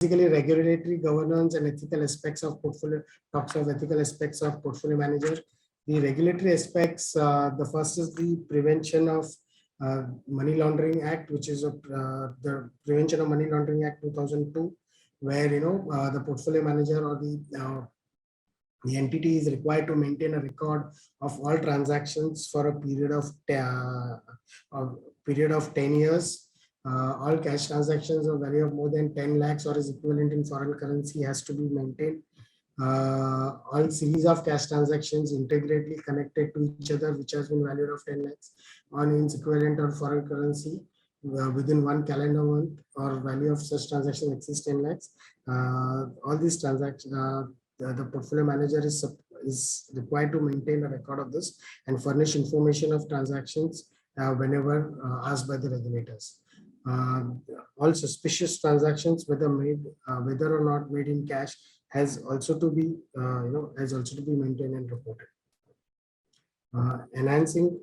basically regulatory governance and ethical aspects of portfolio, talks of ethical aspects of portfolio manager. The regulatory aspects, the first is the Prevention of Money Laundering Act, which is the Prevention of Money Laundering Act 2002, where the portfolio manager or the entity is required to maintain a record of all transactions for a period of 10 years. All cash transactions of value of more than 10 lakhs or is equivalent in foreign currency has to be maintained. All series of cash transactions integrately connected to each other, which has been valued of 10 lakhs on its equivalent or foreign currency within one calendar month, or value of such transactions exceeds 10 lakhs. All these transactions, the portfolio manager is required to maintain a record of this and furnish information of transactions whenever asked by the regulators. All suspicious transactions, whether or not made in cash, has also to be maintained and reported. Enhancing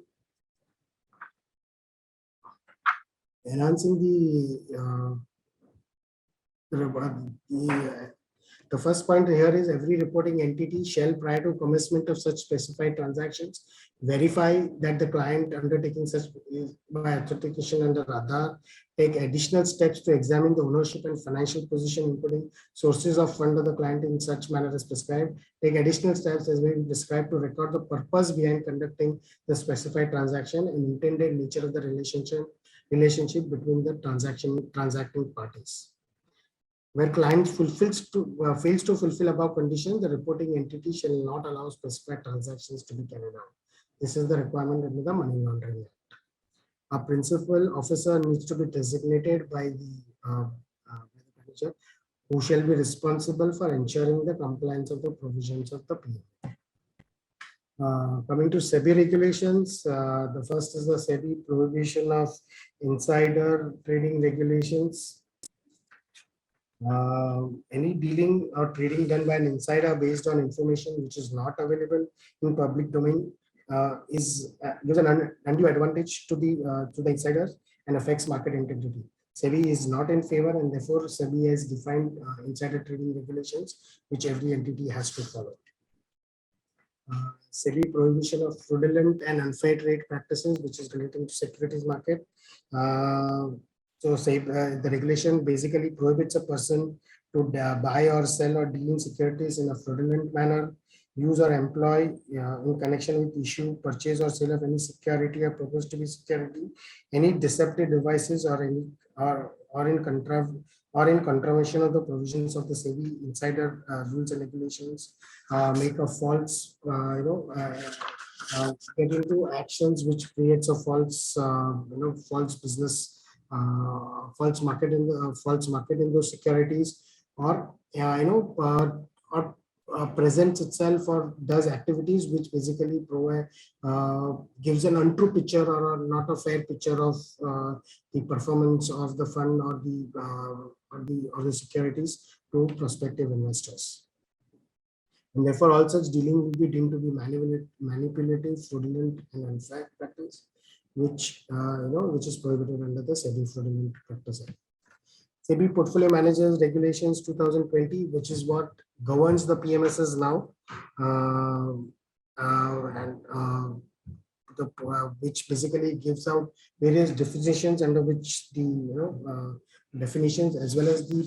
the first point here is every reporting entity shall, prior to commencement of such specified transactions, verify that the client undertaking such by authentication under Aadhaar, take additional steps to examine the ownership and financial position, including sources of fund of the client in such manner as prescribed, take additional steps as may be prescribed to record the purpose behind conducting the specified transaction and intended nature of the relationship between the transacting parties. Where client fails to fulfill above conditions, the reporting entity shall not allow specified transactions to be carried out. This is the requirement under the Money Laundering Act. A principal officer needs to be designated by the manager, who shall be responsible for ensuring the compliance of the provisions of the PM. Coming to SEBI regulations, the first is the SEBI prohibition of insider trading regulations. Any dealing or trading done by an insider based on information which is not available in public domain gives an undue advantage to the insiders and affects market integrity. SEBI is not in favor, and therefore SEBI has defined insider trading regulations which every entity has to follow. SEBI prohibition of fraudulent and unfair trade practices, which is relating to securities market. So say the regulation basically prohibits a person to buy or sell or deal in securities in a fraudulent manner, use or employ in connection with issue, purchase or sale of any security or proposed to be security, any deceptive devices or in contravention of the provisions of the SEBI insider rules and regulations, make a false get into actions which creates a false false business, false market in those securities, or presents itself or does activities which basically provide gives an untrue picture or not a fair picture of the performance of the fund or the securities to prospective investors. And therefore, all such dealing will be deemed to be manipulative, fraudulent, and unfair practice, which is prohibited under the SEBI Fraudulent Practice Act. SEBI Portfolio Managers Regulations 2020, which is what governs the PMSs now, which basically gives out various definitions under which the definitions, as well as the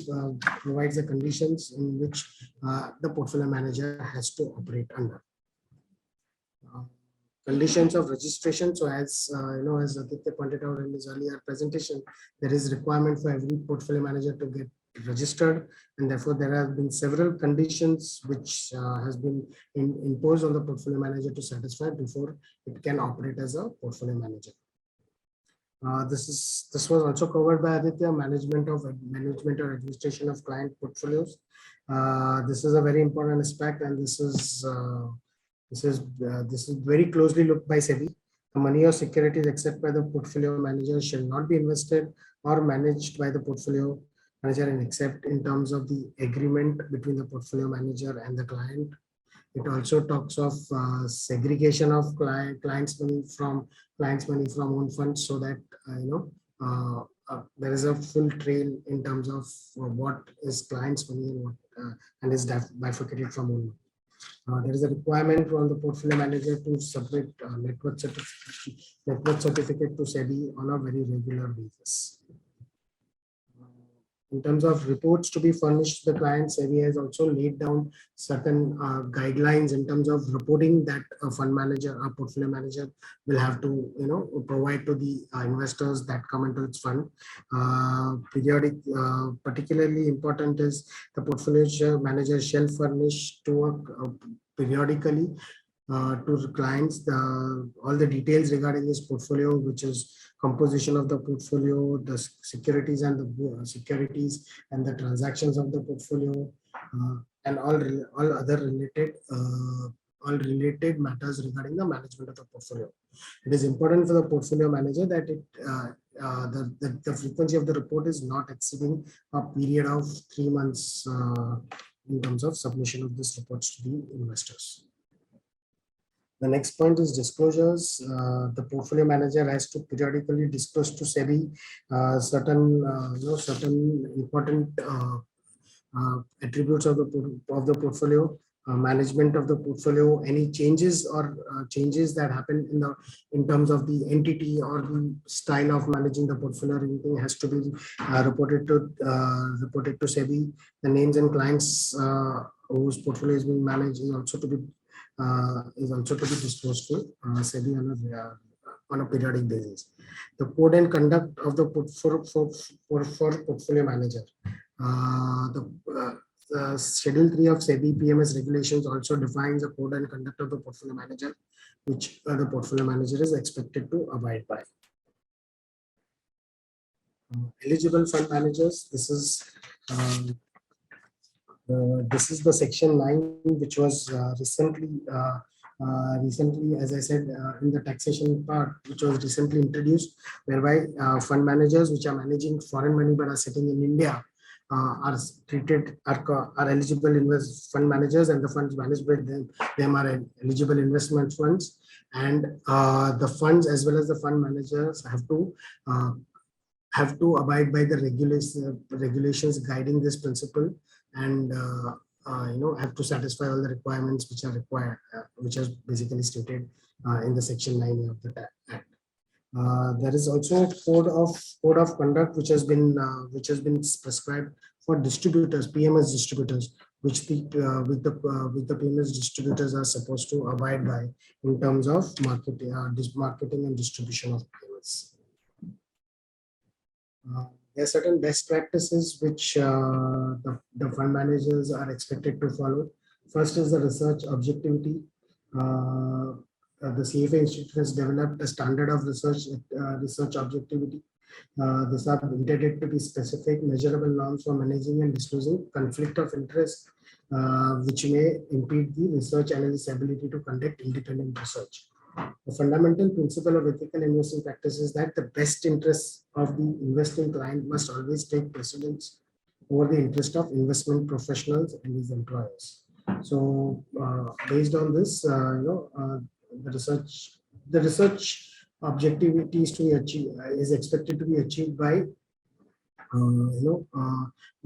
provides the conditions in which the portfolio manager has to operate under. Conditions of registration. So as as Aditya pointed out in his earlier presentation, there is requirement for every portfolio manager to get registered, and therefore there have been several conditions which has been imposed on the portfolio manager to satisfy before it can operate as a portfolio manager. This was also covered by Aditya, management or administration of client portfolios. This is a very important aspect, and this is very closely looked by SEBI. The money or securities except by the portfolio manager shall not be invested or managed by the portfolio manager, and except in terms of the agreement between the portfolio manager and the client. It also talks of segregation of clients' money from own funds, so that there is a full trail in terms of what is client's money and what and is bifurcated from owner. There is a requirement from the portfolio manager to submit network certificate to SEBI on a very regular basis. In terms of reports to be furnished to the client, SEBI has also laid down certain guidelines in terms of reporting that a fund manager, a portfolio manager will have to, provide to the investors that come into its fund. Particularly important is the portfolio manager shall furnish to periodically to clients all the details regarding his portfolio, which is composition of the portfolio, the securities and the securities and the transactions of the portfolio, and all other related matters regarding the management of the portfolio. It is important for the portfolio manager that the frequency of the report is not exceeding a period of 3 months in terms of submission of these reports to the investors. The next point is disclosures. The portfolio manager has to periodically disclose to SEBI certain important attributes of the portfolio, management of the portfolio, any changes or changes that happen in terms of the entity or the style of managing the portfolio. Anything has to be reported to SEBI. The names and clients whose portfolio is being managed is also to be disclosed to SEBI on a periodic basis. The code and conduct of the portfolio manager. The Schedule 3 of SEBI PMS regulations also defines the code and conduct of the portfolio manager, which the portfolio manager is expected to abide by. Eligible fund managers. This is the section 9, which was recently, as I said, in the taxation part, which was recently introduced, whereby fund managers which are managing foreign money but are sitting in India are eligible fund managers, and the funds managed by them are eligible investment funds, and the funds as well as the fund managers have to abide by the regulations guiding this principle, and have to satisfy all the requirements which are required, which are basically stated in the section 9 of the Act. There is also a code of conduct which has been prescribed for distributors, PMS distributors, which the PMS distributors are supposed to abide by in terms of marketing and distribution of PMS. There are certain best practices which the fund managers are expected to follow. First is the research objectivity. The CFA Institute has developed a standard of research objectivity. These are intended to be specific, measurable norms for managing and disclosing conflict of interest, which may impede the research analyst's ability to conduct independent research. The fundamental principle of ethical investing practice is that the best interests of the investing client must always take precedence over the interest of investment professionals and his employers. So, based on this, the research objectivity is expected to be achieved by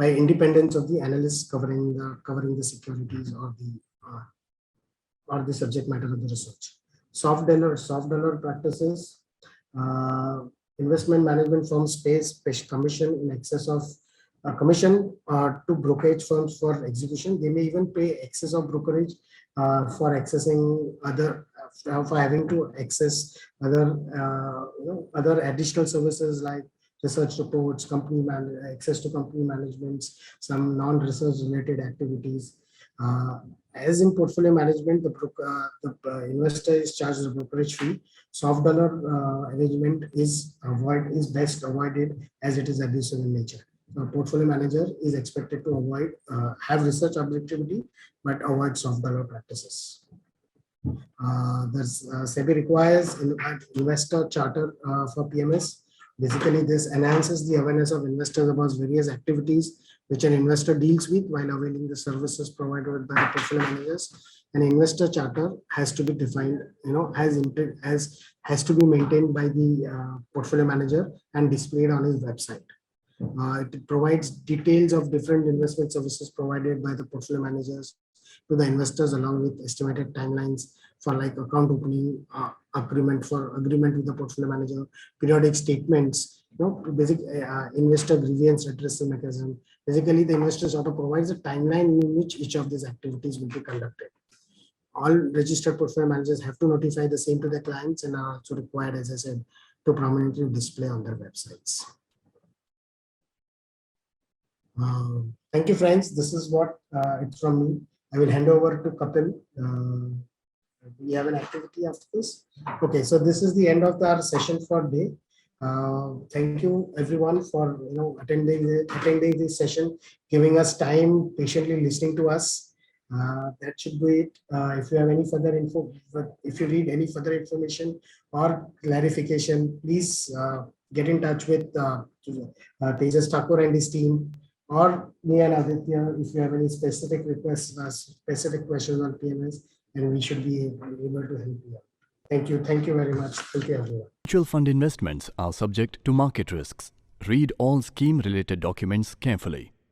independence of the analysts covering the securities or the subject matter of the research. Soft dollar practices. Investment management firms pay commission in excess of commission to brokerage firms for execution. They may even pay excess of brokerage for having to access other additional services like research reports, access to company managements, some non-research related activities. As in portfolio management, the investor is charged a brokerage fee. Soft dollar arrangement is best avoided as it is abusive in nature. The portfolio manager is expected to have research objectivity, but avoid soft dollar practices. SEBI requires investor charter for PMS. Basically, this enhances the awareness of investors about various activities which an investor deals with while availing the services provided by the portfolio managers. An investor charter has to be defined, has to be maintained by the portfolio manager and displayed on his website. It provides details of different investment services provided by the portfolio managers to the investors, along with estimated timelines for like account opening, agreement with the portfolio manager, periodic statements, basic investor grievance redressal mechanism. Basically, the investor sort of provides a timeline in which each of these activities will be conducted. All registered portfolio managers have to notify the same to their clients and are also required, as I said, to prominently display on their websites. Thank you, friends. This is what it's from me. I will hand over to Kapil. We have an activity after this. Okay, so this is the end of our session for day. Thank you everyone for attending this session, giving us time, patiently listening to us. That should be it. If you have any further info, if you need any further information or clarification, please get in touch with Tejas Thakur and his team, or me and Aditya if you have any specific requests, specific questions on PMS, and we should be able to help you out. Thank you. Thank you very much. Thank you, everyone. Mutual fund investments are subject to market risks. Read all scheme-related documents carefully.